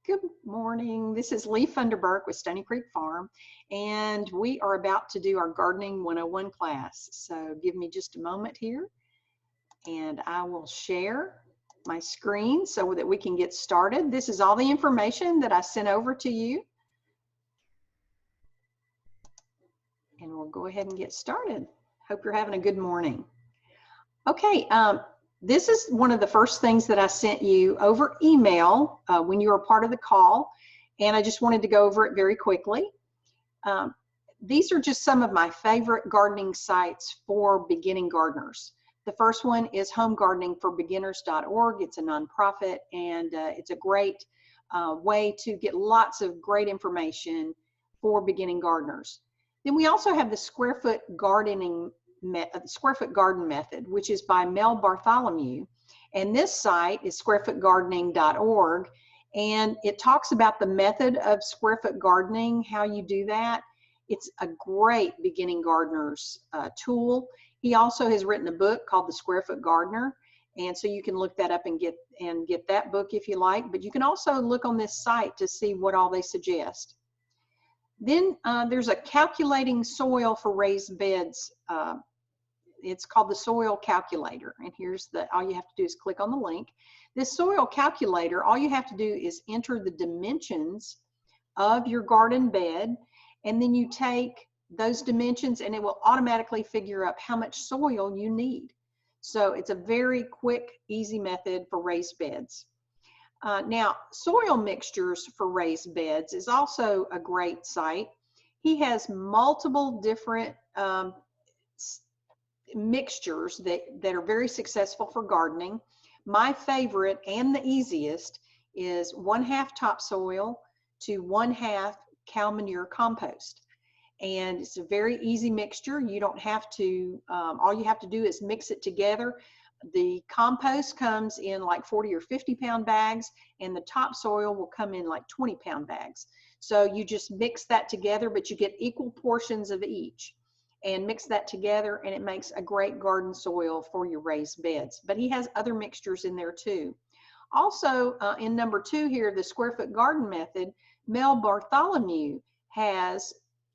Good morning. This is Lee Funderburk with Stony Creek Farm, and we are about to do our Gardening 101 class. So give me just a moment here, and I will share my screen so that we can get started. This is all the information that I sent over to you. And we'll go ahead and get started. Hope you're having a good morning. Okay, this is one of the first things that I sent you over email when you were part of the call, and I just wanted to go over it very quickly. These are just some of my favorite gardening sites for beginning gardeners. The first one is homegardeningforbeginners.org. It's a nonprofit, and it's a great way to get lots of great information for beginning gardeners. Then we also have the Square Foot Garden Method, which is by Mel Bartholomew, and this site is squarefootgardening.org, and it talks about the method of square foot gardening, how you do that. It's a great beginning gardener's tool. He also has written a book called The Square Foot Gardener, and so you can look that up and get that book if you like, but you can also look on this site to see what all they suggest. Then there's a calculating soil for raised beds. It's called the soil calculator, and all you have to do is click on the link. This soil calculator, all you have to do is enter the dimensions of your garden bed, and then you take those dimensions and it will automatically figure out how much soil you need. So it's a very quick, easy method for raised beds. Now, soil mixtures for raised beds is also a great site. He has multiple different mixtures that are very successful for gardening. My favorite and the easiest is 1/2 topsoil to 1/2 cow manure compost. And it's a very easy mixture. You don't have to, all you have to do is mix it together. The compost comes in like 40 or 50 pound bags, and the topsoil will come in like 20-pound bags. So you just mix that together, but you get equal portions of each and mix that together, and it makes a great garden soil for your raised beds. But he has other mixtures in there too. Also, in number 2 here, the Square Foot Garden Method, Mel Bartholomew has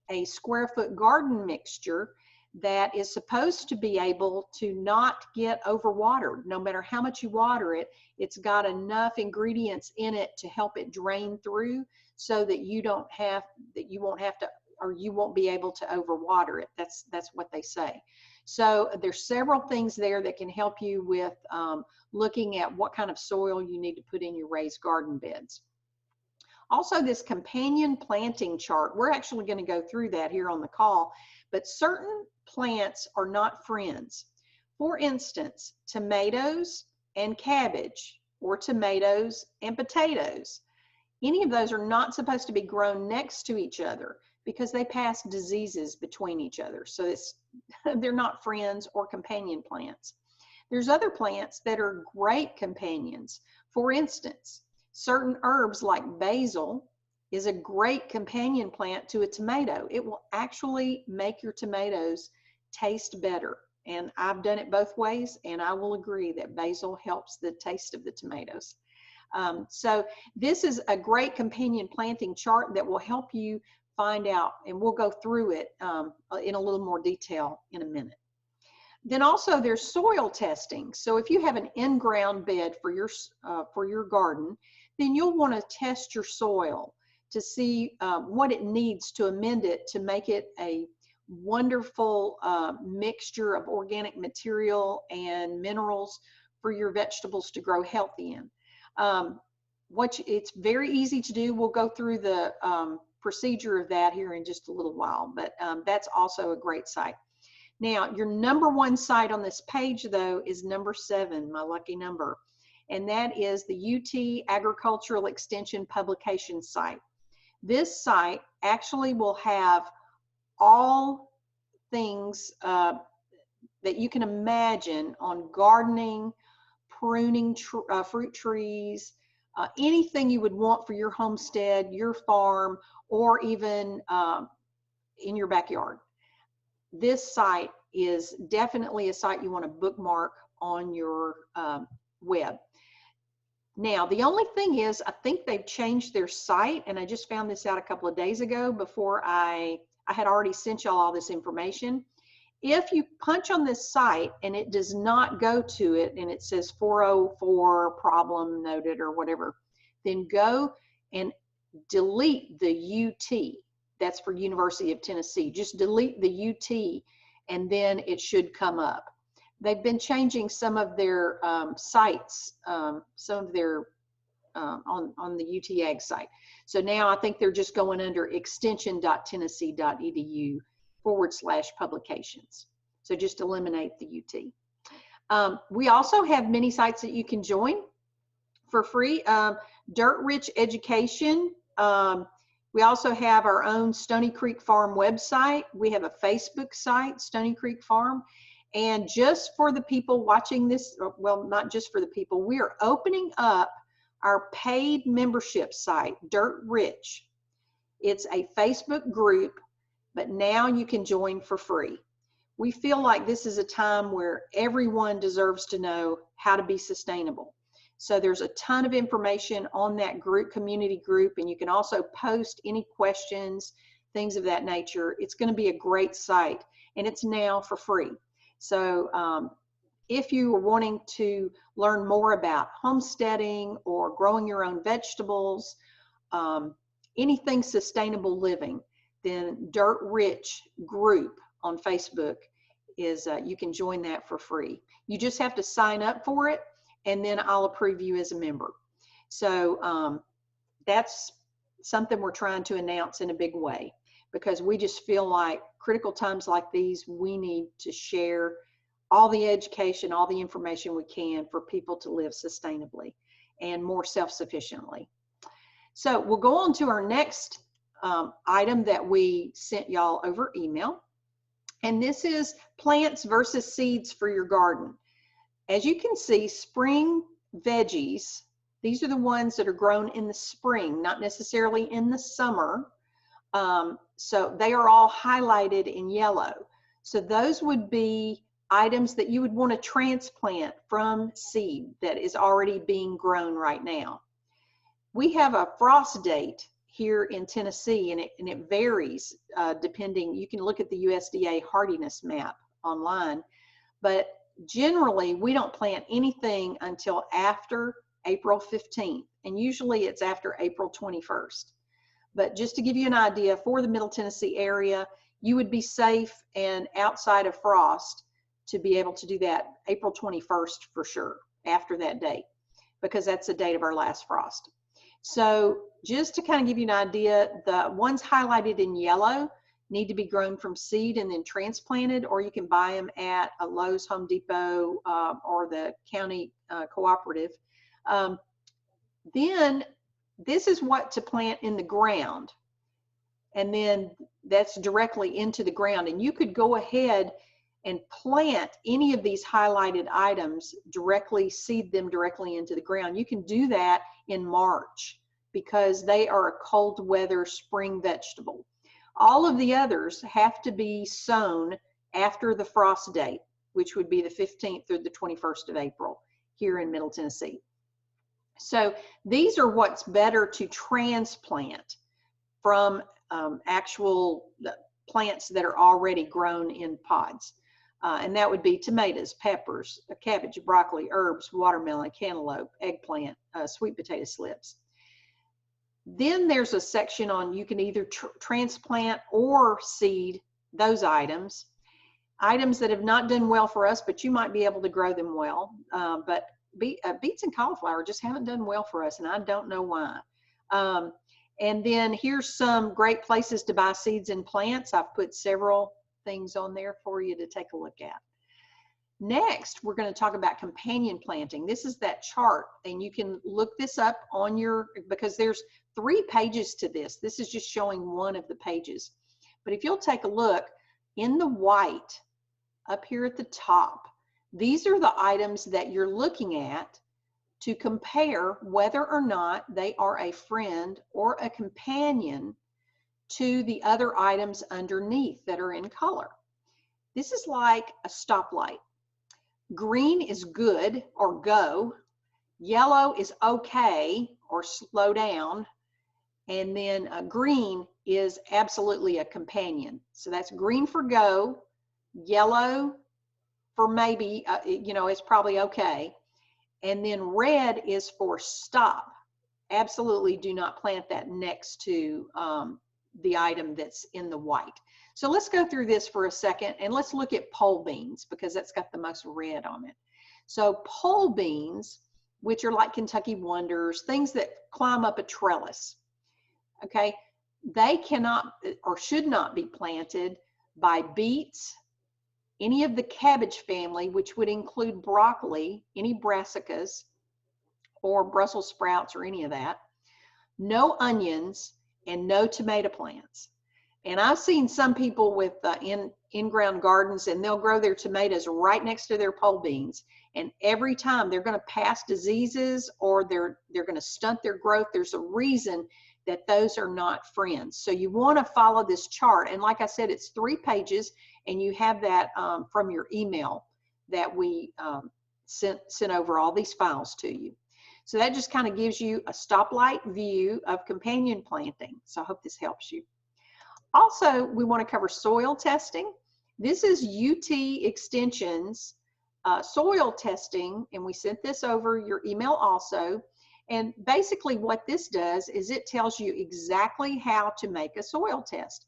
a square foot garden mixture that is supposed to be able to not get overwatered. No matter how much you water it, it's got enough ingredients in it to help it drain through, so that you won't have to, or you won't be able to overwater it. That's what they say. So there's several things there that can help you with looking at what kind of soil you need to put in your raised garden beds. Also, this companion planting chart, we're actually going to go through that here on the call, but certain plants are not friends. For instance, tomatoes and cabbage, or tomatoes and potatoes. Any of those are not supposed to be grown next to each other because they pass diseases between each other. So they're not friends or companion plants. There's other plants that are great companions. For instance, certain herbs like basil is a great companion plant to a tomato. It will actually make your tomatoes taste better. And I've done it both ways, and I will agree that basil helps the taste of the tomatoes. So this is a great companion planting chart that will help you find out, and we'll go through it in a little more detail in a minute. Then also there's soil testing. So if you have an in-ground bed for your garden, then you'll want to test your soil to see what it needs to amend it to make it a wonderful mixture of organic material and minerals for your vegetables to grow healthy in. It's very easy to do. We'll go through the procedure of that here in just a little while, but that's also a great site. Now, your number 1 site on this page, though, is number 7, my lucky number, and that is the UT Agricultural Extension publication site. This site actually will have all things that you can imagine on gardening, pruning fruit trees, anything you would want for your homestead, your farm, or even in your backyard. This site is definitely a site you want to bookmark on your web. Now, the only thing is, I think they've changed their site, and I just found this out a couple of days ago before I had already sent y'all all this information. If you punch on this site and it does not go to it and it says 404 problem noted or whatever, then go and delete the UT. That's for University of Tennessee. Just delete the UT and then it should come up. They've been changing some of their sites, some of their on the UT Ag site. So now I think they're just going under extension.tennessee.edu/publications. So just eliminate the UT. We also have many sites that you can join for free. Dirt Rich Education. We also have our own Stony Creek Farm website. We have a Facebook site, Stony Creek Farm. And just for the people watching this, well, not just for the people, we are opening up our paid membership site, Dirt Rich. It's a Facebook group, but now you can join for free. We feel like this is a time where everyone deserves to know how to be sustainable. So there's a ton of information on that group, community group, and you can also post any questions, things of that nature. It's going to be a great site, and it's now for free. So if you are wanting to learn more about homesteading or growing your own vegetables, anything sustainable living, then Dirt Rich group on Facebook is, you can join that for free. You just have to sign up for it, and then I'll approve you as a member. So that's something we're trying to announce in a big way, because we just feel like critical times like these, we need to share all the education, all the information we can for people to live sustainably and more self-sufficiently. So we'll go on to our next item that we sent y'all over email. And this is plants versus seeds for your garden. As you can see, spring veggies, these are the ones that are grown in the spring, not necessarily in the summer. So they are all highlighted in yellow. So those would be items that you would want to transplant from seed that is already being grown right now. We have a frost date here in Tennessee, and it varies depending. You can look at the USDA hardiness map online, but generally we don't plant anything until after April 15th, and usually it's after April 21st. But just to give you an idea, for the Middle Tennessee area, you would be safe and outside of frost to be able to do that April 21st for sure, after that date, because that's the date of our last frost. So just to kind of give you an idea, the ones highlighted in yellow need to be grown from seed and then transplanted, or you can buy them at a Lowe's, Home Depot, or the county cooperative. Then this is what to plant in the ground, and then that's directly into the ground. And you could go ahead and plant any of these highlighted items directly, seed them directly into the ground. You can do that in March because they are a cold weather spring vegetable. All of the others have to be sown after the frost date, which would be the 15th through the 21st of April here in Middle Tennessee. So these are what's better to transplant from actual plants that are already grown in pods. And that would be tomatoes, peppers, cabbage, broccoli, herbs, watermelon, cantaloupe, eggplant, sweet potato slips. Then there's a section on you can either transplant or seed those items. Items that have not done well for us, but you might be able to grow them well. But beets and cauliflower just haven't done well for us, and I don't know why. And then here's some great places to buy seeds and plants. I've put several things on there for you to take a look at. Next, we're going to talk about companion planting. This is that chart, and you can look this up on your, because there's 3 pages to this. This is just showing one of the pages. But if you'll take a look in the white up here at the top, these are the items that you're looking at to compare whether or not they are a friend or a companion to the other items underneath that are in color. This is like a stoplight. Green is good or go, Yellow is okay or slow down. And then green is absolutely a companion. So that's green for go, yellow for maybe, you know, it's probably okay. And then red is for stop. Absolutely do not plant that next to the item that's in the white. So let's go through this for a second and let's look at pole beans because that's got the most red on it. So pole beans, which are like Kentucky Wonders, things that climb up a trellis, okay, they cannot or should not be planted by beets, any of the cabbage family, which would include broccoli, any brassicas, or Brussels sprouts or any of that, no onions, and no tomato plants. And I've seen some people with in-ground gardens, and they'll grow their tomatoes right next to their pole beans. And every time they're going to pass diseases or they're going to stunt their growth. There's a reason that those are not friends. So you want to follow this chart. And like I said, it's 3 pages, and you have that from your email that we sent over all these files to you. So that just kind of gives you a stoplight view of companion planting. So I hope this helps you. Also, we want to cover soil testing. This is UT Extension's soil testing, and we sent this over your email also. And basically what this does is it tells you exactly how to make a soil test.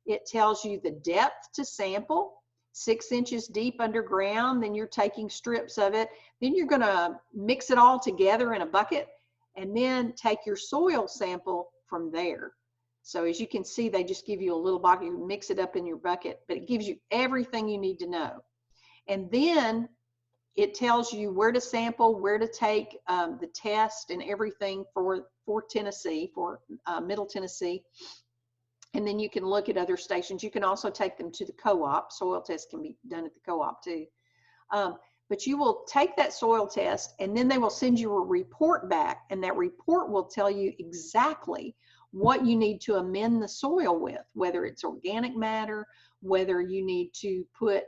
It tells you the depth to sample, 6 inches deep underground, then you're taking strips of it. Then you're going to mix it all together in a bucket and then take your soil sample from there. So as you can see, they just give you a little bucket, you mix it up in your bucket, but it gives you everything you need to know. And then it tells you where to sample, where to take the test and everything for Tennessee, for Middle Tennessee. And then you can look at other stations. You can also take them to the co-op. Soil tests can be done at the co-op too. But you will take that soil test and then they will send you a report back, and that report will tell you exactly what you need to amend the soil with, whether it's organic matter, whether you need to put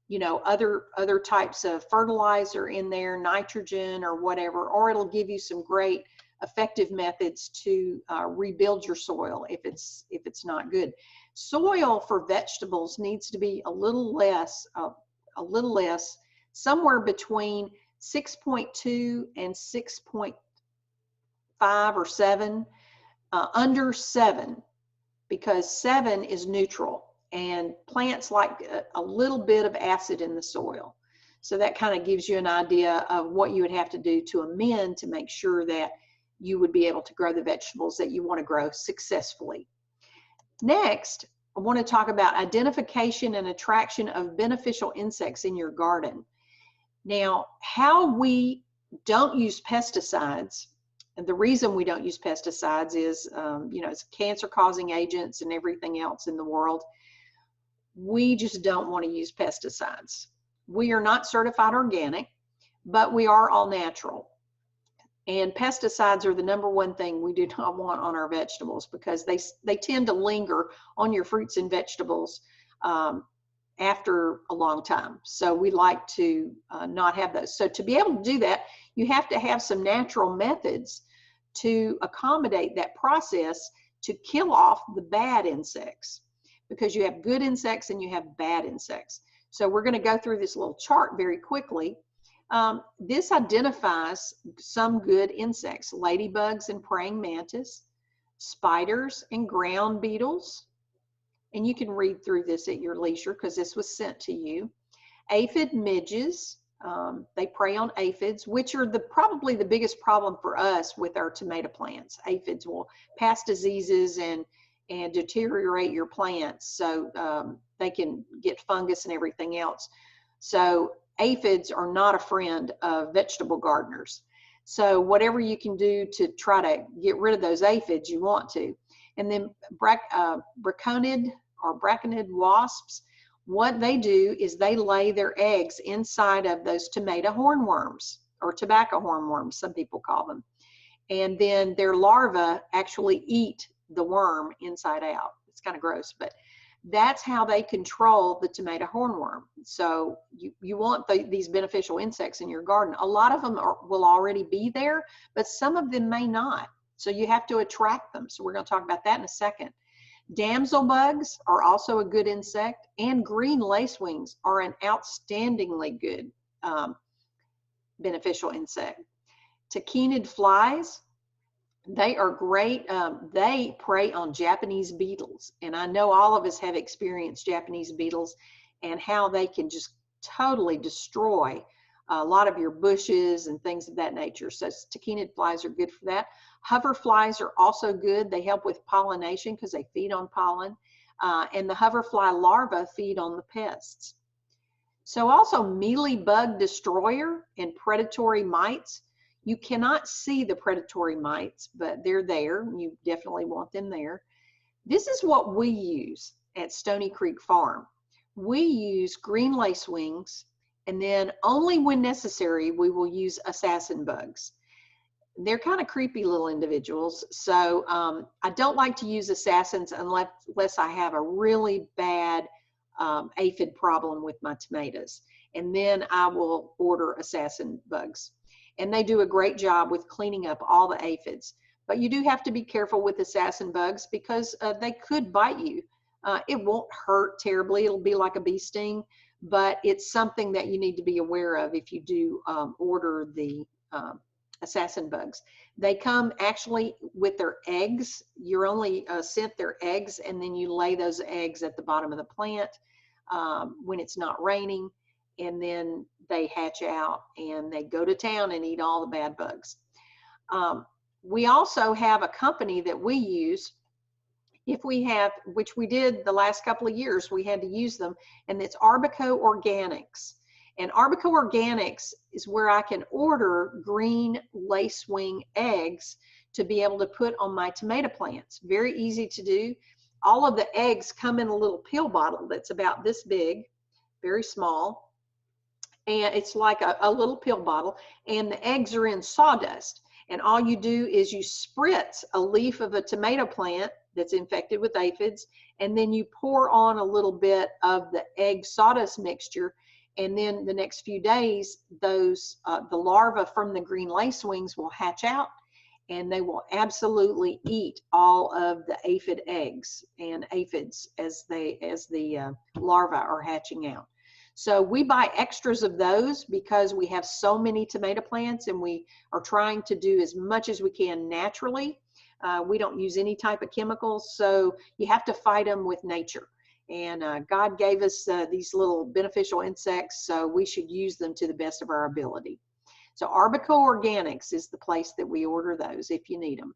you know, other types of fertilizer in there, nitrogen or whatever, or it'll give you some great effective methods to rebuild your soil if it's not good. Soil for vegetables needs to be a little less, somewhere between 6.2 and 6.5 or 7, under 7, because 7 is neutral. And plants like a little bit of acid in the soil. So that kind of gives you an idea of what you would have to do to amend to make sure that you would be able to grow the vegetables that you want to grow successfully. Next, I want to talk about identification and attraction of beneficial insects in your garden. Now, how we don't use pesticides, and the reason we don't use pesticides is, you know, it's cancer-causing agents and everything else in the world. We just don't want to use pesticides. We are not certified organic, but we are all natural. And pesticides are the #1 thing we do not want on our vegetables because they tend to linger on your fruits and vegetables after a long time. So we like to not have those. So to be able to do that, you have to have some natural methods to accommodate that process to kill off the bad insects, because you have good insects and you have bad insects. So we're going to go through this little chart very quickly. This identifies some good insects: ladybugs and praying mantis, spiders and ground beetles. And you can read through this at your leisure because this was sent to you. Aphid midges, they prey on aphids, which are probably the biggest problem for us with our tomato plants. Aphids will pass diseases and deteriorate your plants, so they can get fungus and everything else. So aphids are not a friend of vegetable gardeners. So whatever you can do to try to get rid of those aphids, you want to. And then braconid wasps, what they do is they lay their eggs inside of those tomato hornworms, or tobacco hornworms, some people call them. And then their larvae actually eat the worm inside out. It's kind of gross, but That's how they control the tomato hornworm. So you want these beneficial insects in your garden. A lot of them will already be there, but some of them may not. So you have to attract them. So we're going to talk about that in a second. Damsel bugs are also a good insect, and green lacewings are an outstandingly good beneficial insect. Tachinid flies, they are great. They prey on Japanese beetles. And I know all of us have experienced Japanese beetles and how they can just totally destroy a lot of your bushes and things of that nature. So tachinid flies are good for that. Hover flies are also good. They help with pollination because they feed on pollen. And the hoverfly larvae feed on the pests. So also mealybug destroyer and predatory mites. You cannot see the predatory mites, but they're there. You definitely want them there. This is what we use at Stony Creek Farm. We use green lacewings, and then only when necessary, we will use assassin bugs. They're kind of creepy little individuals, so I don't like to use assassins unless I have a really bad aphid problem with my tomatoes. And then I will order assassin bugs. And they do a great job with cleaning up all the aphids. But you do have to be careful with assassin bugs because they could bite you. It won't hurt terribly. It'll be like a bee sting, but it's something that you need to be aware of if you do order the assassin bugs. They come actually with their eggs. You're only sent their eggs, and then you lay those eggs at the bottom of the plant when it's not raining. And then they hatch out and they go to town and eat all the bad bugs. We also have a company that we use if we have, which we did the last couple of years, we had to use them, and it's Arbico Organics. And Arbico Organics is where I can order green lacewing eggs to be able to put on my tomato plants. Very easy to do. All of the eggs come in a little pill bottle that's about this big, very small. And it's like a little pill bottle, and the eggs are in sawdust. And all you do is you spritz a leaf of a tomato plant that's infected with aphids, and then you pour on a little bit of the egg sawdust mixture, and then the next few days, those the larvae from the green lacewings will hatch out, and they will absolutely eat all of the aphid eggs and aphids as the larvae are hatching out. So we buy extras of those because we have so many tomato plants, and we are trying to do as much as we can naturally. We don't use any type of chemicals, so you have to fight them with nature. And God gave us these little beneficial insects, so we should use them to the best of our ability. So Arbico Organics is the place that we order those if you need them.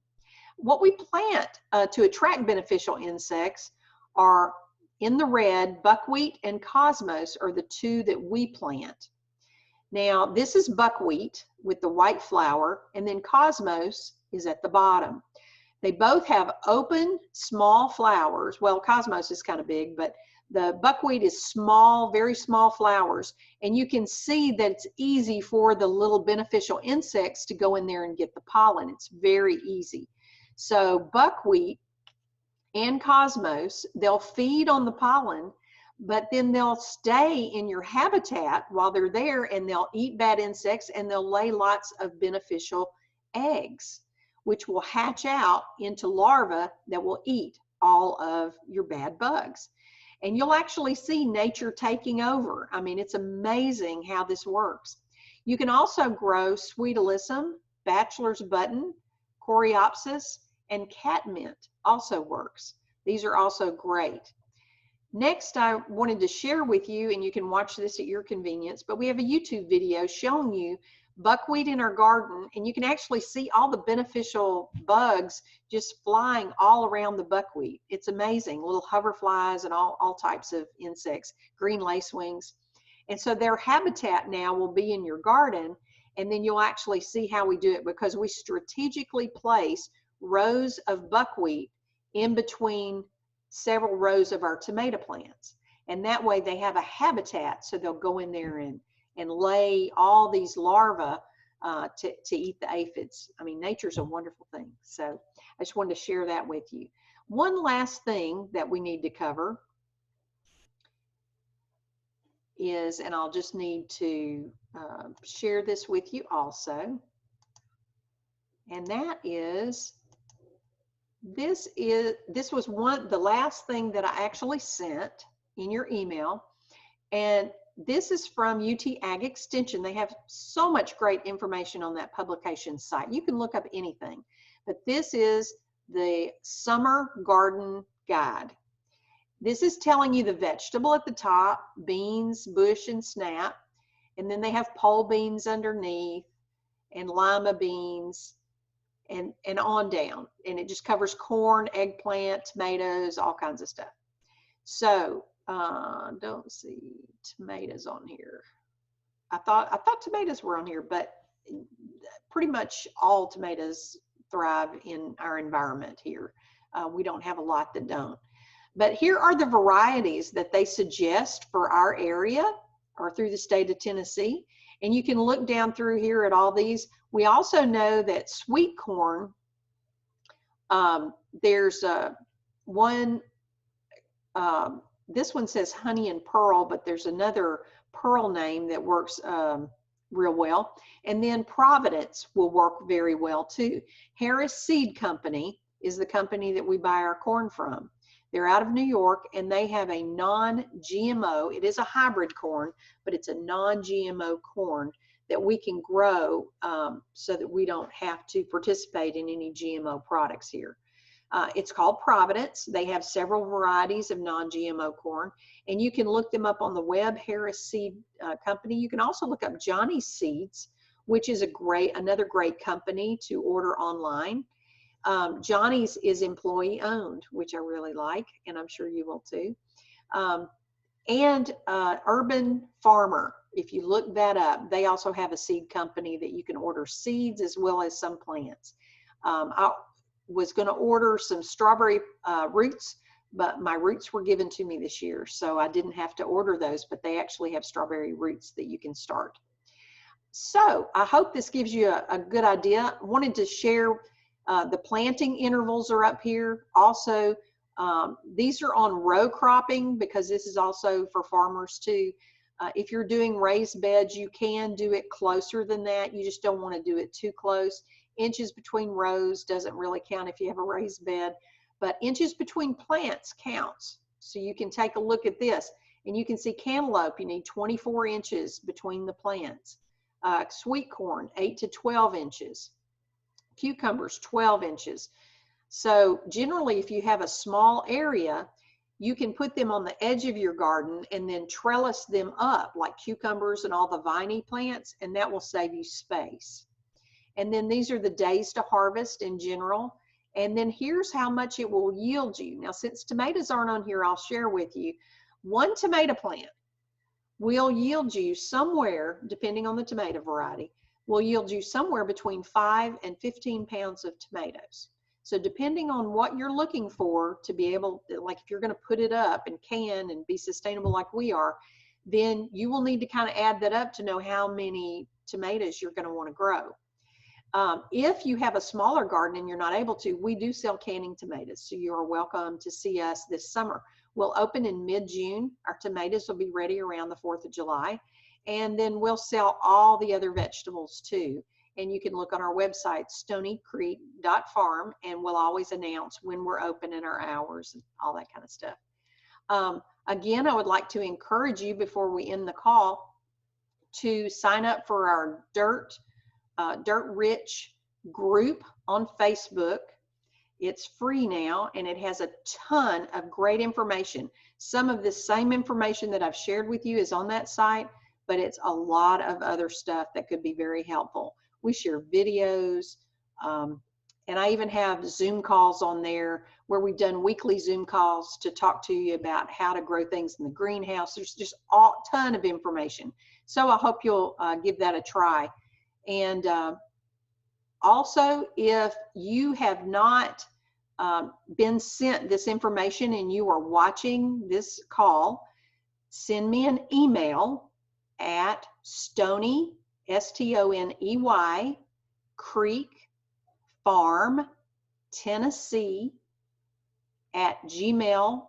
What we plant to attract beneficial insects are, in the red, buckwheat and cosmos are the two that we plant. Now, this is buckwheat with the white flower, and then cosmos is at the bottom. They both have open, small flowers. Well, cosmos is kind of big, but the buckwheat is small, very small flowers. And you can see that it's easy for the little beneficial insects to go in there and get the pollen. It's very easy. So buckwheat and cosmos, they'll feed on the pollen, but then they'll stay in your habitat while they're there, and they'll eat bad insects, and they'll lay lots of beneficial eggs, which will hatch out into larvae that will eat all of your bad bugs. And you'll actually see nature taking over. I mean, it's amazing how this works. You can also grow sweet alyssum, bachelor's button, coreopsis, and catmint also works. These are also great. Next, I wanted to share with you, and you can watch this at your convenience, but we have a YouTube video showing you buckwheat in our garden, and you can actually see all the beneficial bugs just flying all around the buckwheat. It's amazing, little hoverflies and all types of insects, green lacewings. And so their habitat now will be in your garden, and then you'll actually see how we do it, because we strategically place rows of buckwheat in between several rows of our tomato plants. And that way they have a habitat, so they'll go in there and lay all these larvae to eat the aphids. I mean, nature's a wonderful thing. So I just wanted to share that with you. One last thing that we need to cover is, and I'll just need to share this with you also, and that is, this was the last thing that I actually sent in your email, and this is from UT Ag Extension. They have so much great information on that publication site. You can look up anything, but this is the Summer Garden Guide. This is telling you the vegetable at the top, beans, bush, and snap, and then they have pole beans underneath, and lima beans, and on down. And it just covers corn, eggplant, tomatoes, all kinds of stuff. So don't see tomatoes on here. I thought tomatoes were on here, but pretty much all tomatoes thrive in our environment here. We don't have a lot that don't. But here are the varieties that they suggest for our area or through the state of Tennessee. And you can look down through here at all these. We also know that sweet corn, there's one, this one says honey and pearl, but there's another pearl name that works real well. And then Providence will work very well too. Harris Seed Company is the company that we buy our corn from. They're out of New York, and they have a non-GMO, it is a hybrid corn, but it's a non-GMO corn that we can grow so that we don't have to participate in any GMO products here. It's called Providence. They have several varieties of non-GMO corn, and you can look them up on the web, Harris Seed Company. You can also look up Johnny's Seeds, which is another great company to order online. Johnny's is employee owned, which I really like, and I'm sure you will too. And Urban Farmer, if you look that up, they also have a seed company that you can order seeds as well as some plants. I was going to order some strawberry roots, but my roots were given to me this year, so I didn't have to order those, but they actually have strawberry roots that you can start. So I hope this gives you a good idea. I wanted to share the planting intervals are up here. Also, these are on row cropping because this is also for farmers too. If you're doing raised beds, you can do it closer than that. You just don't want to do it too close. Inches between rows doesn't really count if you have a raised bed, but inches between plants counts. So you can take a look at this, and you can see cantaloupe, you need 24 inches between the plants. Sweet corn, 8 to 12 inches. Cucumbers, 12 inches. So generally, if you have a small area, you can put them on the edge of your garden and then trellis them up like cucumbers and all the viney plants, and that will save you space. And then these are the days to harvest in general. And then here's how much it will yield you. Now, since tomatoes aren't on here, I'll share with you. One tomato plant will yield you somewhere, depending on the tomato variety, will yield you somewhere between 5 and 15 pounds of tomatoes. So depending on what you're looking for to be able, like if you're going to put it up and can and be sustainable like we are, then you will need to kind of add that up to know how many tomatoes you're going to want to grow. If you have a smaller garden and you're not able to, we do sell canning tomatoes, so you're welcome to see us this summer. We'll open in mid-June. Our tomatoes will be ready around the 4th of July, and then we'll sell all the other vegetables too. And you can look on our website, stonycreek.farm, and we'll always announce when we're open and our hours and all that kind of stuff. Again, I would like to encourage you before we end the call to sign up for our Dirt Rich group on Facebook. It's free now, and it has a ton of great information. Some of the same information that I've shared with you is on that site, but it's a lot of other stuff that could be very helpful. We share videos, and I even have Zoom calls on there where we've done weekly Zoom calls to talk to you about how to grow things in the greenhouse. There's just a ton of information. So I hope you'll give that a try. And also, if you have not been sent this information and you are watching this call, send me an email at Stoney, S-T-O-N-E-Y, Creek Farm, Tennessee @gmail.com,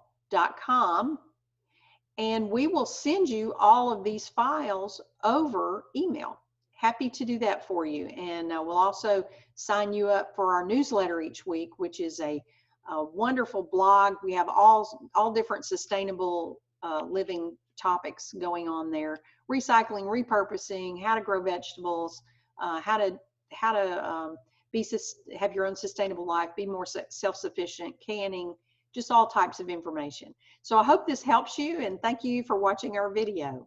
and we will send you all of these files over email. Happy to do that for you. And we'll also sign you up for our newsletter each week, which is a wonderful blog. We have all different sustainable living topics going on there: recycling, repurposing, how to grow vegetables, how to have your own sustainable life, be more self-sufficient, canning, just all types of information. So I hope this helps you, and thank you for watching our video.